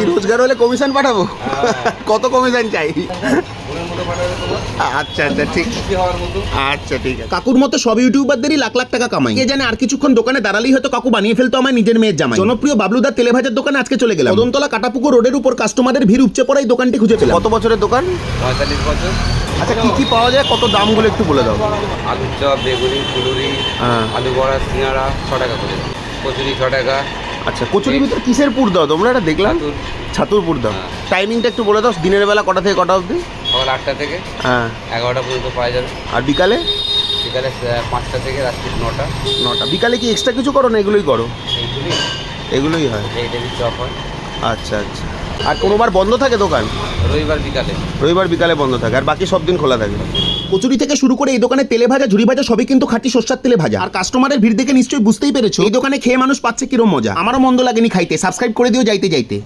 কি রোজগার হলে কমিশন পাঠাবো? কত কমিশন চাই? আচ্ছা আচ্ছা ঠিক আচ্ছা ঠিক আছে। কাকুর মতো সব ইউটিউবারদেরই লাখ লাখ টাকা কামাই। কে জানে আর কিছুক্ষণ দোকানে দাঁড়ালেই হয়তো কাকু বানিয়ে ফেলতো আমার নিজের মেয়ের জামাই। জনপ্রিয় বাবলুদার তেলেভাজার দোকানে আজকে চলে গেলাম। কদমতলা কাটাপুকুর রোডের উপর কাস্টমারদের ভিড় উপচে পড়া এই দোকানটি খুঁজে পেলাম। কত বছরের দোকান? 45 বছর। আচ্ছা কি কি পাওয়া যায়, কত দামগুলো একটু বলে দাও। আলুর চপ, বেগুনি, ফুলুরি, আলু বড়া, সিঙ্গারা 6 টাকা করে, কচুরি 6 টাকা। আচ্ছা কচুরির ভিতর কিসের পুর দাও তোমরা? এটা দেখলাম ছাতুর পুর দাও। টাইমিংটা একটু বলে দাও, দিনের বেলা কটা থেকে কটা অবধি? সকাল 8টা থেকে 11টা পর্যন্ত পাওয়া যাবে। আর বিকালে? বিকালে 5টা থেকে রাত্রি 9টা। বিকালে কি এক্সট্রা কিছু করো না এগুলোই করো? এগুলোই হয়। এইটাই চপ হয়। আচ্ছা আচ্ছা। আর কোনোবার বন্ধ থাকে দোকান? রবিবার বিকালে বন্ধ থাকে, আর বাকি সব দিন খোলা থাকে। কচুরি থেকে শুরু করে এই দোকানে তেলে ভাজা, ঝুরি ভাজা সবই কিন্তু খাঁটি সরষের তেলে ভাজা। আর কাস্টমারের ভিড় দেখে নিশ্চয়ই বুঝতেই পেরেছো এই দোকানে খেয়ে মানুষ পাচ্ছে কিরম মজা। আমারও মন্দ লাগেনি খাইতে। সাবস্ক্রাইব করে দিও যাইতে যাইতে।